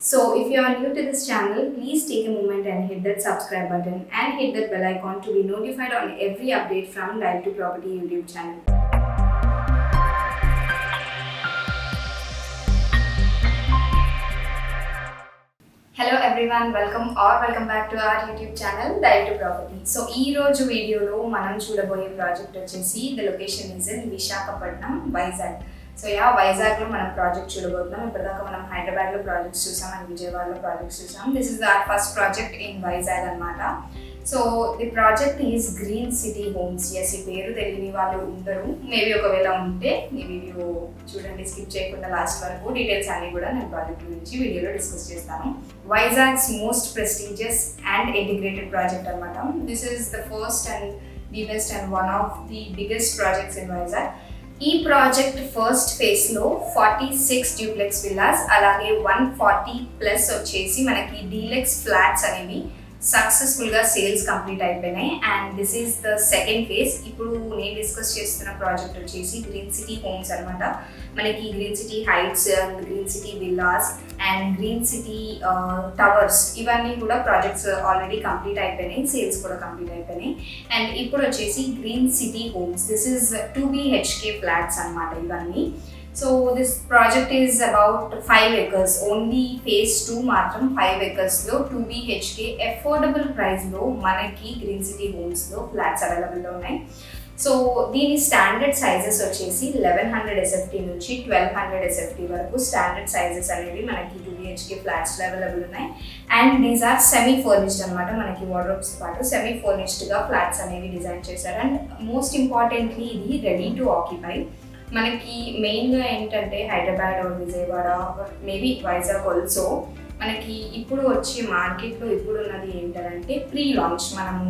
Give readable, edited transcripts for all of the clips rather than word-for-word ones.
So if you are new to this channel, please take a moment and hit that subscribe button and hit that bell icon to be notified on every update from Dive to Property YouTube channel. Hello everyone, welcome back to our YouTube channel Dive to Property. So ee roju video lo manam chudaboye project vachesi the location is in Visakhapatnam, Vizag. So వైజాగ్లో మనం project చూడబోతున్నాం. ఇప్పటిదాకా మనం హైదరాబాద్లో projects చూసాం and విజయవాడలో projects చూసాం. This is our first project in Vizag అనమాట. So the project is green city homes. Yes, ఈ పేరు తెలియని వాళ్ళు ఉండరు. మేబీ ఒకవేళ ఉంటే ఈ వీడియో చూడండి, స్కిప్ చేయకుండా లాస్ట్ వరకు. డీటెయిల్స్ అన్ని కూడా నేను ప్రాజెక్ట్ గురించి వీడియోలో డిస్కస్ చేస్తాను. Vizag's most prestigious and integrated project అనమాట. This is the first and the best and one of the biggest projects in Vizag. ఈ ప్రాజెక్ట్ ఫస్ట్ ఫేజ్లో 46 డ్యూప్లెక్స్ విల్లాస్, అలాగే 140+ వచ్చేసి మనకి డీలెక్స్ ఫ్లాట్స్ అనేవి సక్సెస్ఫుల్గా సేల్స్ కంప్లీట్ అయిపోయినాయి. And this is the second phase. ఇప్పుడు నేను డిస్కస్ చేస్తున్న ప్రాజెక్ట్ వచ్చేసి గ్రీన్ సిటీ హోమ్స్ అనమాట. మనకి green city heights and green city villas and green city towers ఇవన్నీ కూడా ప్రాజెక్ట్స్ ఆల్రెడీ కంప్లీట్ అయిపోయినాయి, సేల్స్ కూడా కంప్లీట్ అయిపోయినాయి. అండ్ ఇప్పుడు వచ్చేసి green city homes, this is 2 BHK flats అనమాట ఇవన్నీ. So this project is about 5 acres. Only phase 2 మాత్రం 5 acresలో 2 BHK అఫోర్డబుల్ ప్రైస్లో మనకి గ్రీన్ సిటీ హోమ్స్లో ఫ్లాట్స్ అవైలబుల్గా ఉన్నాయి. సో దీని స్టాండర్డ్ సైజెస్ వచ్చేసి 1100 SFT నుంచి 1200 SFT వరకు స్టాండర్డ్ సైజెస్ అనేవి మనకి 2 BHK ఫ్లాట్స్లో అవైలబుల్ ఉన్నాయి. And these are semi furnished అనమాట. మనకి వార్డ్రోబ్స్ పాటు సెమీ ఫర్నిష్డ్గా ఫ్లాట్స్ అనేవి డిజైన్ చేశారు. అండ్ మోస్ట్ ఇంపార్టెంట్లీ ఇది రెడీ టు ఆక్యుపై. మనకి మెయిన్గా ఏంటంటే Hyderabad or Vijayawada maybe Vizag also మనకి ఇప్పుడు వచ్చే మార్కెట్లో ఇప్పుడు ఉన్నది ఏంటంటే ప్రీ లాంచ్. మనము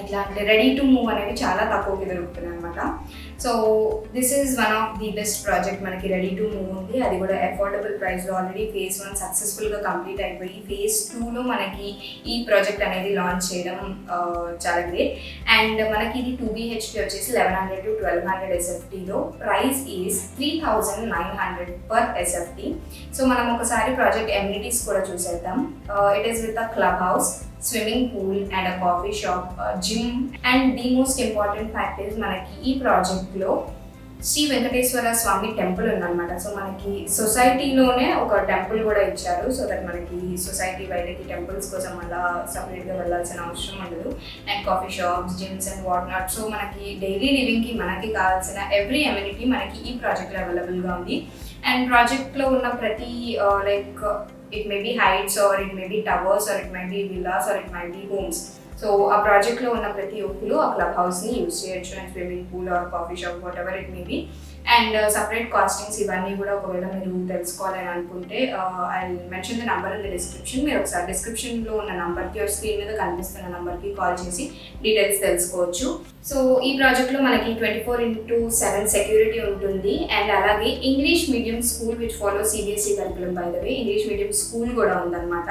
ఎట్లా అంటే రెడీ టు మూవ్ అనేవి చాలా తక్కువకి దొరుకుతున్నాయి అనమాట. So this is one of the best project. మనకి రెడీ టు మూవ్ ఉంది, అది కూడా అఫోర్డబుల్ ప్రైస్లో. ఆల్రెడీ ఫేజ్ 1 సక్సెస్ఫుల్గా కంప్లీట్ అయిపోయి ఫేజ్ 2లో మనకి ఈ ప్రాజెక్ట్ అనేది లాంచ్ చేయడం చాలా గ్రేట్. అండ్ మనకి ఇది 2 BHK వచ్చేసి 1100 to 1200 SFTలో ప్రైస్ ఈజ్ 3900 per SFT. సో మనం ఒకసారి ప్రాజెక్ట్ ఎమ్యూనిటీస్ కూడా చూసేద్దాం. It is with a club house, swimming pool and a coffee shop, gym. And the most important fact is మనకి ఈ ప్రాజెక్ట్లో శ్రీ వెంకటేశ్వర స్వామి టెంపుల్ ఉందన్నమాట. సో మనకి సొసైటీలోనే ఒక టెంపుల్ కూడా ఇచ్చారు, సో దట్ మనకి సొసైటీ బయటకి టెంపుల్స్ కోసం అలా సపరేట్గా వెళ్ళాల్సిన అవసరం ఉండదు. And coffee shops, gyms and what not. So మనకి డైలీ లివింగ్కి మనకి కావాల్సిన ఎవ్రీ అమ్యూనిటీ మనకి ఈ ప్రాజెక్ట్లో అవైలబుల్గా ఉంది. అండ్ ప్రాజెక్ట్లో ఉన్న ప్రతి like it may be heights or it may be towers or it might be villas or it might be homes. So ఆ ప్రాజెక్ట్లో ఉన్న ప్రతి ఒక్కరు ఆ క్లబ్ హౌస్ని యూజ్ చేయొచ్చు. And swimming pool or coffee shop whatever it may be. And separate costings ఇవన్నీ కూడా ఒకవేళ మీరు తెలుసుకోవాలని అనుకుంటే I mention the number in the description. మీరు ఒకసారి డిస్క్రిప్షన్లో ఉన్న నెంబర్కి స్క్రీన్ మీద కనిపిస్తున్న నెంబర్కి కాల్ చేసి డీటెయిల్స్ తెలుసుకోవచ్చు. సో ఈ ప్రాజెక్ట్లో మనకి 24/7 సెక్యూరిటీ ఉంటుంది. అండ్ అలాగే English medium school which follow CBSE curriculum. By the way English medium school కూడా ఉందన్నమాట.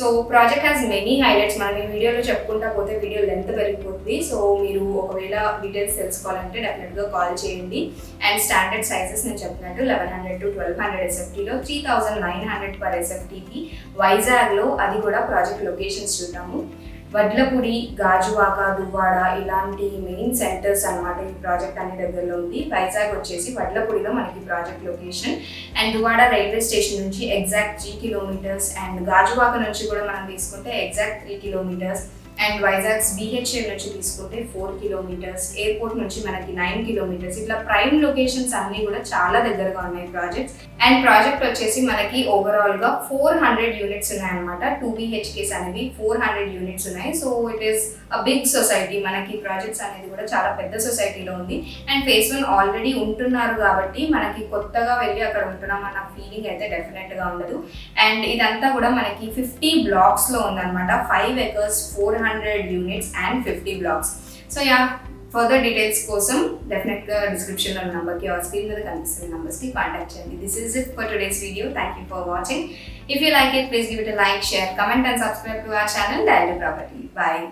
So project has many highlights. మనం ఈ వీడియోలో చెప్పుకుంటా పోతే వీడియో లెంత్ పెరిగిపోతుంది. సో మీరు ఒకవేళ డీటెయిల్స్ తెలుసుకోవాలంటే డెఫినెట్గా కాల్ చేయండి. అండ్ స్టాండర్డ్ సైజెస్ నేను చెప్పినట్టు 1100 to 1200 SFTలో 3900 per SFTకి వైజాగ్లో. అది కూడా ప్రాజెక్ట్ లొకేషన్స్ చూద్దాము. వడ్లపూడి, గాజువాక, దువ్వాడ ఇలాంటి మెయిన్ సెంటర్స్ అనమాట. ఈ ప్రాజెక్ట్ అనే దగ్గరలో ఉంది. వైజాగ్ వచ్చేసి వడ్లపూడిలో మనకి project location. And Duvvada railway station నుంచి ఎగ్జాక్ట్ 3 kilometers. అండ్ గాజువాక నుంచి కూడా మనం తీసుకుంటే exact 3 kilometers. And Vizag's BHA నుంచి తీసుకుంటే 4 kilometers. ఎయిర్పోర్ట్ నుంచి మనకి 9 kilometers. ఇట్లా ప్రైమ్ లొకేషన్స్ అన్నీ కూడా చాలా దగ్గరగా ఉన్నాయి ప్రాజెక్ట్స్. అండ్ ప్రాజెక్ట్ వచ్చేసి మనకి ఓవరాల్గా 400 యూనిట్స్ ఉన్నాయన్నమాట. 2 BHKs అనేవి 400 యూనిట్స్ ఉన్నాయి. So it is a big society. మనకి ప్రాజెక్ట్స్ అనేది కూడా చాలా పెద్ద సొసైటీలో ఉంది. అండ్ ఫేజ్ 1 ఆల్రెడీ ఉంటున్నారు కాబట్టి మనకి కొత్తగా వెళ్ళి అక్కడ ఉంటున్నాం అన్న ఫీలింగ్ అయితే డెఫినెట్గా ఉండదు. అండ్ ఇదంతా కూడా మనకి 50 blocksలో ఉందన్నమాట. 5 acres, 400 units and 50 blocks. So yeah, further details కోసం డెఫినెట్గా డిస్క్రిప్షన్లో నెంబర్కి ఆర్ స్క్రీన్ మీద కనిపిస్తున్న నెంబర్స్కి కాంటాక్ట్ చేయండి. This is it for today's video. Thank you for watching. If you like it, please give it a like, share, comment and subscribe to our channel Dive to Property. Bye.